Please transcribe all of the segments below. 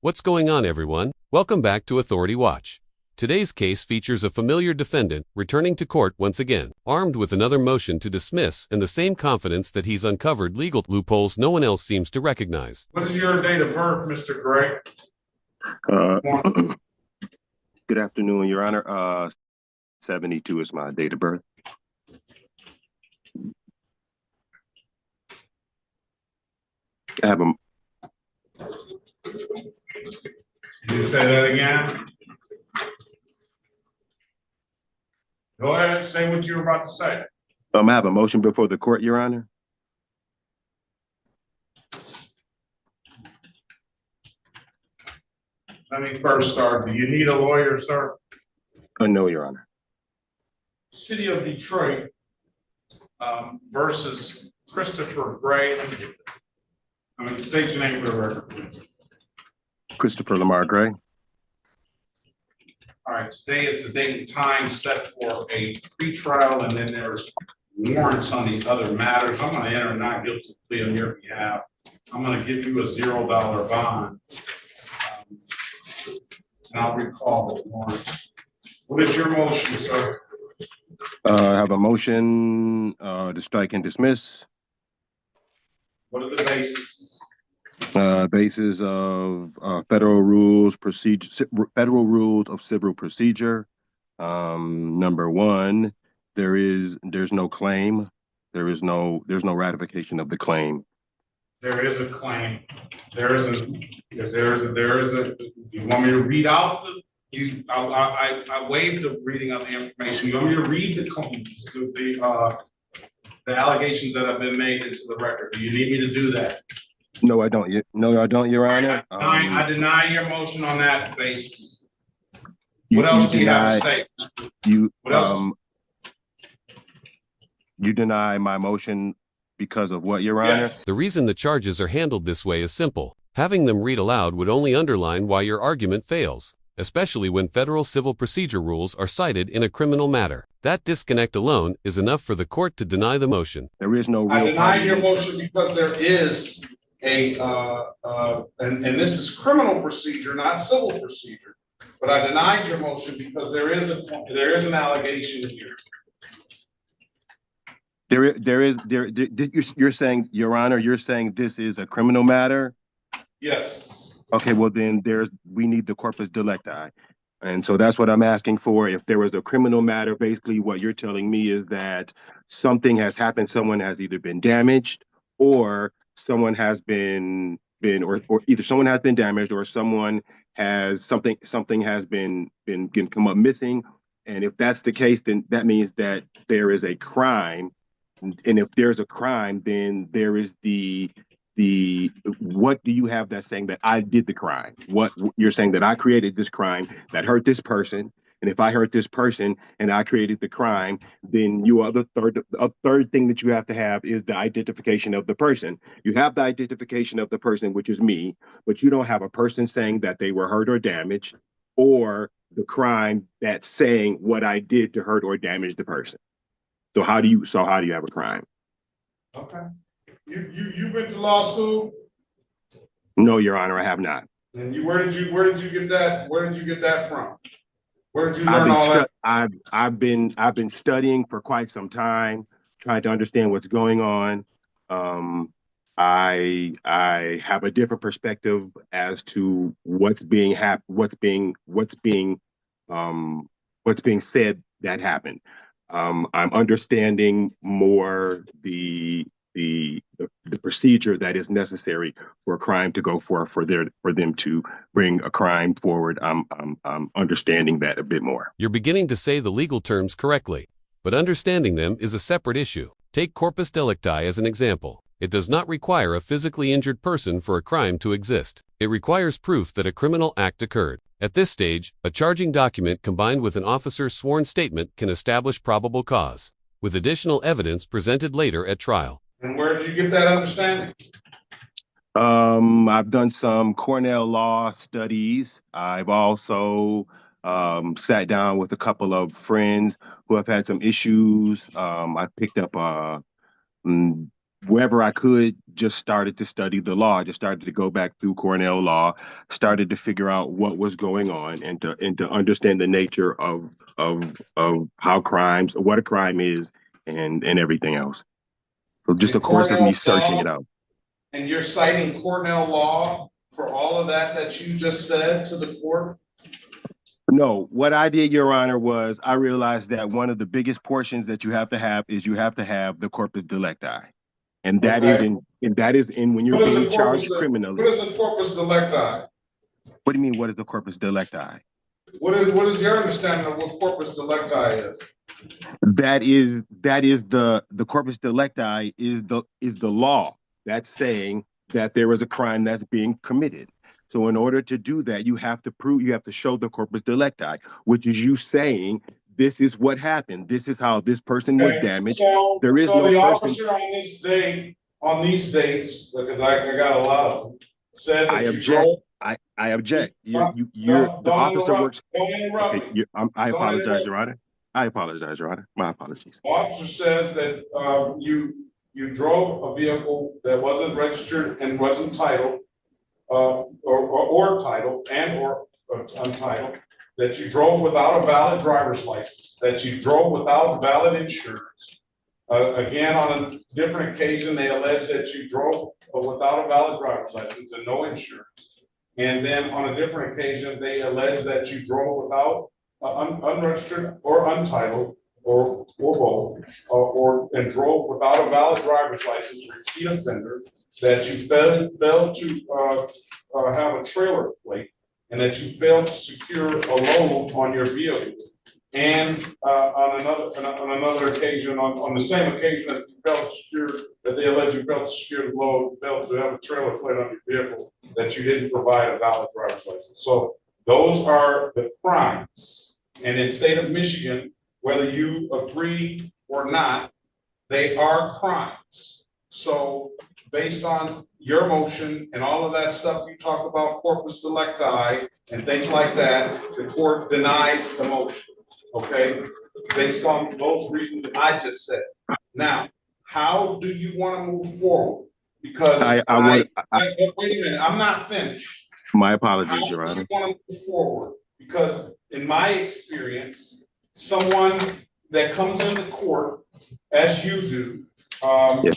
What's going on, everyone? Welcome back to Authority Watch. Today's case features a familiar defendant returning to court once again, armed with another motion to dismiss and the same confidence that he's uncovered legal loopholes no one else seems to recognize. What is your date of birth, Mr. Gray? Good afternoon, Your Honor. 72 is my date of birth. I have a. Can you say that again? Go ahead, say what you're about to say. I have a motion before the court, Your Honor. Let me first start. Do you need a lawyer, sir? No, Your Honor. City of Detroit versus Christopher Gray. State your name for the record, please. Christopher Lamar Gray. All right, today is the date and time set for a pretrial, and then there's warrants on the other matters. I'm going to enter a not guilty plea on your behalf. I'm going to give you a $0 bond. And I'll recall the warrants. What is your motion, sir? I have a motion to strike and dismiss. What are the bases? Basis of federal rules of civil procedure. Number one, there's no claim. There's no ratification of the claim. There is a claim. There is a. You want me to read out I waived the reading of the information. You want me to read the allegations that have been made into the record? Do you need me to do that? No, I don't. No, I don't, Your Honor. I deny your motion on that basis. What else do you have to say? What else? You deny my motion because of what, Your Honor? Yes. The reason the charges are handled this way is simple. Having them read aloud would only underline why your argument fails, especially when federal civil procedure rules are cited in a criminal matter. That disconnect alone is enough for the court to deny the motion. There is no real. I denied your motion because there is a and this is criminal procedure, not civil procedure. But I denied your motion because there is an allegation here. You're saying, Your Honor, you're saying this is a criminal matter? Yes. Okay, well then we need the corpus delicti. And so that's what I'm asking for. If there was a criminal matter, basically what you're telling me is that something has happened, someone has either been damaged or someone has been or either someone has been damaged or someone has something has been come up missing. And if that's the case, then that means that there is a crime. And if there's a crime, then there is what do you have that's saying that I did the crime? What you're saying that I created this crime that hurt this person. And if I hurt this person and I created the crime, then a third thing that you have to have is the identification of the person. You have the identification of the person, which is me, but you don't have a person saying that they were hurt or damaged, or the crime that's saying what I did to hurt or damage the person. So how do you have a crime? Okay. You went to law school? No, Your Honor, I have not. And where did you get that? Where did you get that from? Where did you learn all that? I've been studying for quite some time, trying to understand what's going on. I have a different perspective as to what's being said that happened. I'm understanding more the procedure that is necessary for a crime to go for them to bring a crime forward. I'm understanding that a bit more. You're beginning to say the legal terms correctly, but understanding them is a separate issue. Take corpus delicti as an example. It does not require a physically injured person for a crime to exist. It requires proof that a criminal act occurred. At this stage, a charging document combined with an officer's sworn statement can establish probable cause, with additional evidence presented later at trial. And where did you get that understanding? I've done some Cornell law studies. I've also sat down with a couple of friends who have had some issues. I picked up wherever I could, just started to study the law. I just started to go back through Cornell law, started to figure out what was going on, and to understand the nature of how crimes, what a crime is, and everything else. So just a And course of me Cornell searching it law, out. and you're citing Cornell law for all of that you just said to the court? No, what I did, Your Honor, was I realized that one of the biggest portions that you have to have is you have to have the corpus delicti. And that is Okay. in when you're What is being a corpus, charged criminally. what is a corpus delicti? What do you mean, what is the corpus delicti? What is your understanding of what corpus delicti is? That is the corpus delicti is the law that's saying that there is a crime that's being committed. So in order to do that, you have to show the corpus delicti, which is you saying this is what happened. This is how this person was damaged. So, There is no the person. officer on this day, on these dates, because I got a lot of them, said that I you object. drove. I object. The Don't officer interrupt. works. Don't interrupt Okay, me. I Don't apologize, interrupt. Your Honor. I apologize, Your Honor. My apologies. Officer says that you drove a vehicle that wasn't registered and wasn't titled, or titled and or untitled, that you drove without a valid driver's license, that you drove without valid insurance. Again, on a different occasion, they allege that you drove without a valid driver's license and no insurance. And then on a different occasion, they allege that you drove without unregistered or untitled or both, and drove without a valid driver's license, repeat offender, that you failed to have a trailer plate, and that you failed to secure a load on your vehicle. And on another occasion, on the same occasion that you failed to secure, that they allege you failed to secure the load, failed to have a trailer plate on your vehicle, that you didn't provide a valid driver's license. So those are the crimes. And in state of Michigan, whether you agree or not, they are crimes. So based on your motion and all of that stuff you talk about, corpus delicti and things like that, the court denies the motion. Okay, based on those reasons I just said. Now, how do you want to move forward? Because wait a minute, I'm not finished. My apologies, Your Honor. How do you want to move forward? Because in my experience, someone that comes into court, as you do,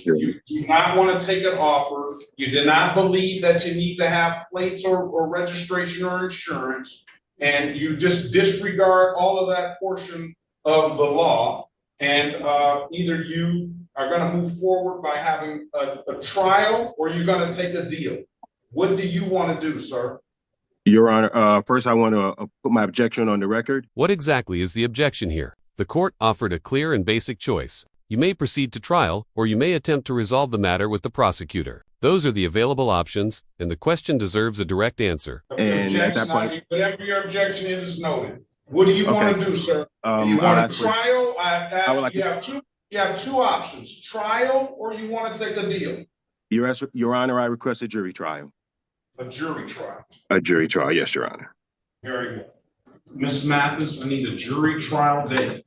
you do not want to take an offer. You do not believe that you need to have plates or registration or insurance. And you just disregard all of that portion of the law, and either you are going to move forward by having a trial, or you're going to take a deal. What do you want to do, sir? Your Honor, first I want to put my objection on the record. What exactly is the objection here? The court offered a clear and basic choice. You may proceed to trial, or you may attempt to resolve the matter with the prosecutor. Those are the available options, and the question deserves a direct answer. And at that point, whatever your objection is noted. What do you want to do, sir? Do you want a trial? You have two options: trial, or you want to take a deal. Your Honor, I request a jury trial. A jury trial. A jury trial, yes, Your Honor. Very good. Ms. Mathis, I need a jury trial date,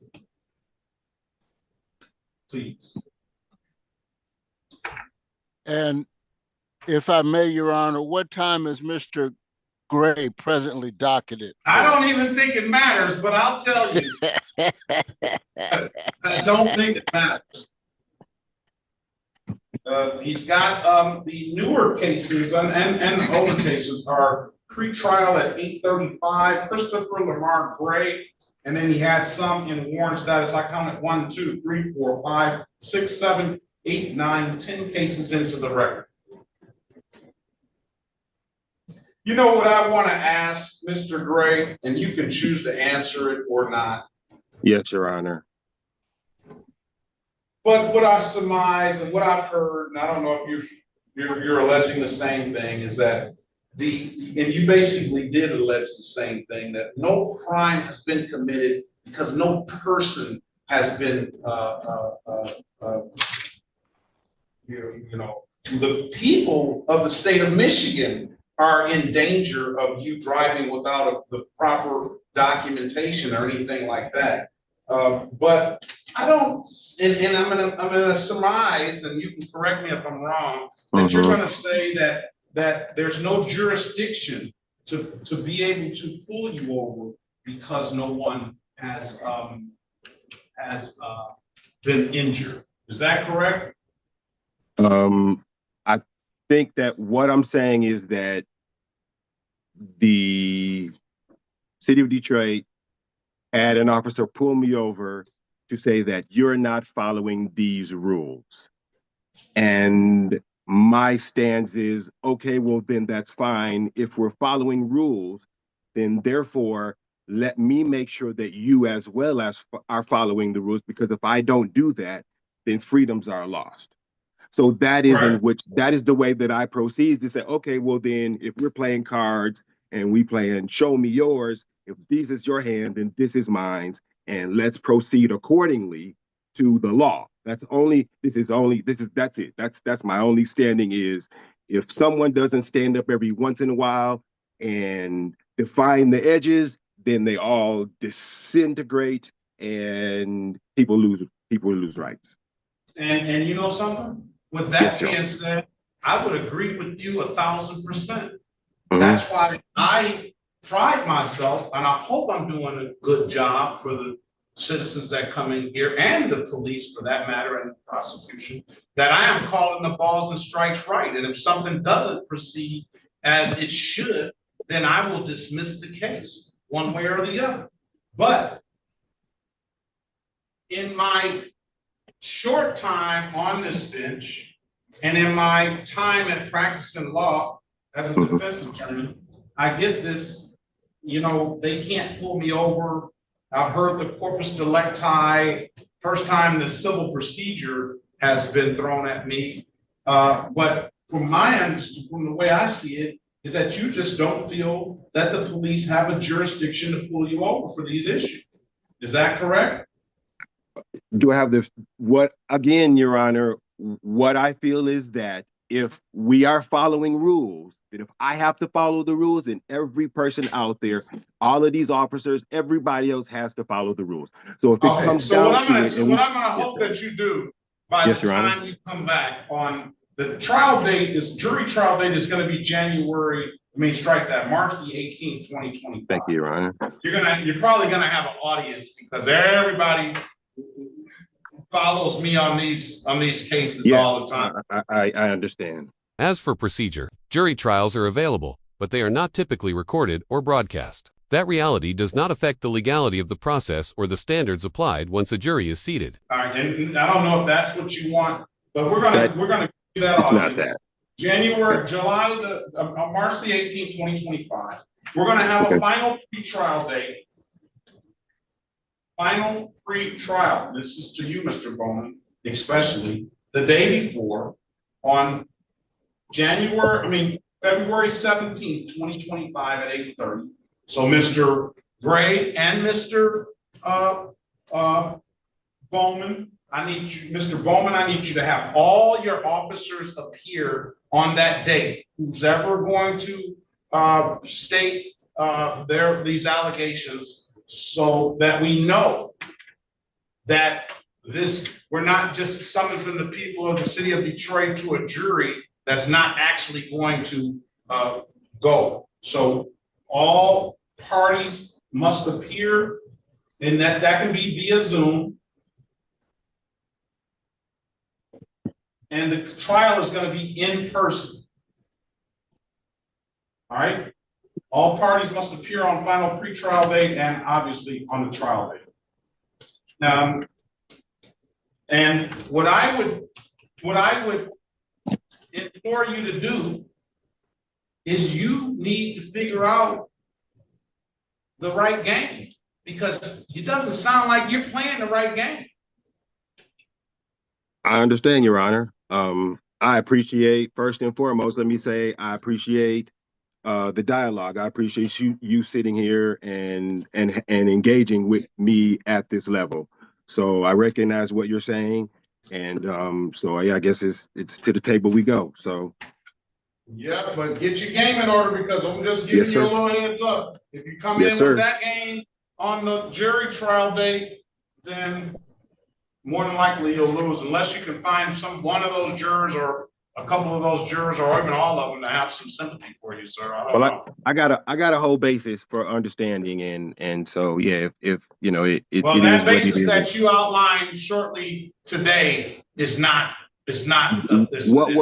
please. And if I may, Your Honor, what time is Mr. Gray presently docketed? I don't even think it matters, but I'll tell you. I don't think it matters. He's got the newer cases and the older cases are pre-trial at 8:35. Christopher Lamar Gray, and then he had some in warrant status. I counted 1, 2, 3, 4, 5, 6, 7, 8, 9, 10 cases into the record. You know what I want to ask Mr. Gray, and you can choose to answer it or not. Yes, Your Honor. But what I surmise and what I've heard, and I don't know if you're alleging the same thing, is that and you basically did allege the same thing, that no crime has been committed because no person has been, the people of the state of Michigan are in danger of you driving without the proper documentation or anything like that. But I don't, and I'm gonna surmise, and you can correct me if I'm wrong, that you're gonna say that there's no jurisdiction to be able to pull you over because no one has been injured. Is that correct? I think that what I'm saying is that the city of Detroit had an officer pull me over to say that you're not following these rules. And my stance is, okay, well, then that's fine. If we're following rules, then therefore, let me make sure that you as well as are following the rules, because if I don't do that, then freedoms are lost. So that is in which, that is the way that I proceed to say, okay, well then if we're playing cards and we playing show me yours, if this is your hand, then this is mine, and let's proceed accordingly to the law. That's it. That's my only standing is if someone doesn't stand up every once in a while and define the edges, then they all disintegrate and people lose rights. And you know something? With that being said, I would agree with you 1,000%. That's why I pride myself, and I hope I'm doing a good job for the citizens that come in here and the police for that matter and the prosecution, that I am calling the balls and strikes right. And if something doesn't proceed as it should, then I will dismiss the case one way or the other. But in my short time on this bench and in my time at practicing law as a defense attorney, I get this, you know, they can't pull me over. I've heard the corpus delicti, first time the civil procedure has been thrown at me. But from from the way I see it, is that you just don't feel that the police have a jurisdiction to pull you over for these issues. Is that correct? Do I have again, Your Honor, what I feel is that if we are following rules, that if I have to follow the rules, and every person out there, all of these officers, everybody else has to follow the rules. So if it comes down to it, what I'm gonna hope that you do by the time you come back on the trial date, jury trial date is gonna be strike that, March the 18th, 2025. Thank you, Your Honor. You're probably gonna have an audience because everybody follows me on these cases all the time. I understand. As for procedure, jury trials are available, but they are not typically recorded or broadcast. That reality does not affect the legality of the process or the standards applied once a jury is seated. All right, and I don't know if that's what you want, but we're gonna do that. It's not that. March the 18th, 2025. We're gonna have a final pre-trial date. Final pre-trial. This is to you, Mr. Bowman, especially the day before on February 17th, 2025 at 8:30. So Mr. Gray and Mr. Bowman, Mr. Bowman, I need you to have all your officers appear on that date. Who's ever going to state these allegations, so that we know that we're not just summoning the people of the city of Detroit to a jury that's not actually going to go. So all parties must appear, and that can be via Zoom. And the trial is going to be in person. All right. All parties must appear on final pre-trial date and obviously on the trial date. And what I would implore you to do is you need to figure out the right game, because it doesn't sound like you're playing the right game. I understand, Your Honor. I appreciate, first and foremost, let me say, I appreciate the dialogue. I appreciate you sitting here and engaging with me at this level. So I recognize what you're saying, and so yeah, I guess it's to the table we go. So yeah, but get your game in order, because I'm just giving you a little heads up. If you come in with that game on the jury trial date, then more than likely you'll lose unless you can find one of those jurors or a couple of those jurors or even all of them to have some sympathy for you, sir. I don't know. I got a whole basis for understanding, and so yeah, if you know Well, it that is what it basis is. that you outlined shortly today is not. What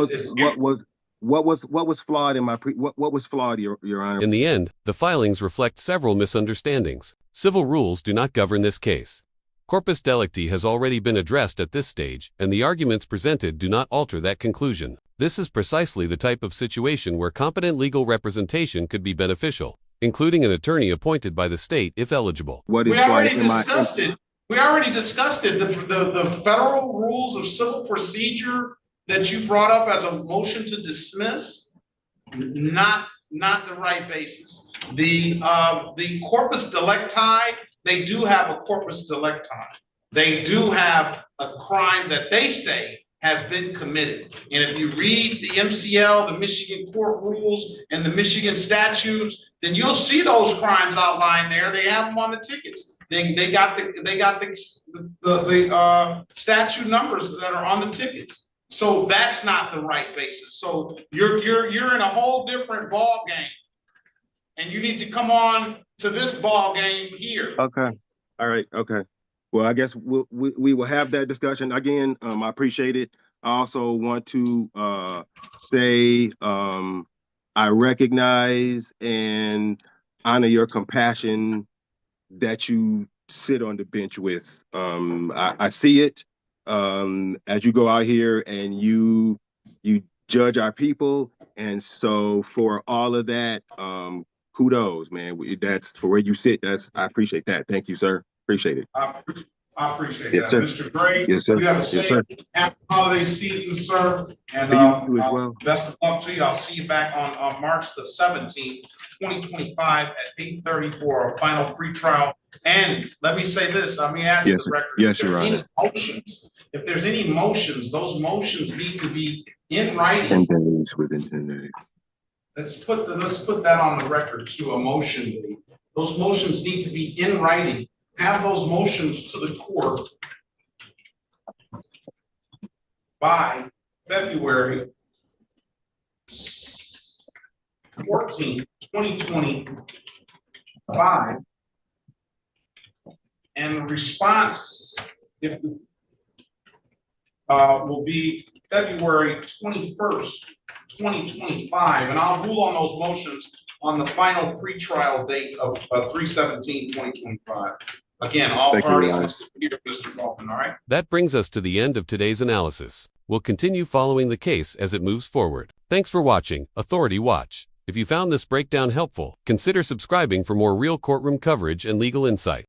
was flawed in my what was flawed, Your Honor? In the end, the filings reflect several misunderstandings. Civil rules do not govern this case. Corpus delicti has already been addressed at this stage, and the arguments presented do not alter that conclusion. This is precisely the type of situation where competent legal representation could be beneficial, including an attorney appointed by the state if eligible. We already discussed it. The federal rules of civil procedure that you brought up as a motion to dismiss, not the right basis. The corpus delicti, they do have a corpus delicti. They do have a crime that they say has been committed. And if you read the MCL, the Michigan court rules, and the Michigan statutes, then you'll see those crimes outlined there. They have them on the tickets. They got the statute numbers that are on the tickets. So that's not the right basis. So you're in a whole different ball game, and you need to come on to this ball game here. Okay. All right. Okay. Well, I guess we will have that discussion again. I appreciate it. I also want to say I recognize and honor your compassion that you sit on the bench with. I see it as you go out here and you judge our people, and so for all of that, kudos, man. That's for where you sit. I appreciate that. Thank you, sir. Appreciate it. I appreciate Yes, that, sir. Mr. Gray. Yes, sir. You have a Yes, safe sir. happy holiday season, sir. And You as well. best of luck to you. I'll see you back on March the 17th, 2025 at 8:30 for a final pretrial. And let me say this, let me add to the record. Yes, Your Honor. If there's any motions, those motions need to be in writing. 10 days, within 10 days. Let's put that on the record to a motion. Those motions need to be in writing. Have those motions to the court by February 14th, 2025. And the response will be February 21st, 2025. And I'll rule on those motions on the final pretrial date of 3/17/2025. Again, all parties must hear Mr. Kaufman, all right? That brings us to the end of today's analysis. We'll continue following the case as it moves forward. Thanks for watching Authority Watch. If you found this breakdown helpful, consider subscribing for more real courtroom coverage and legal insight.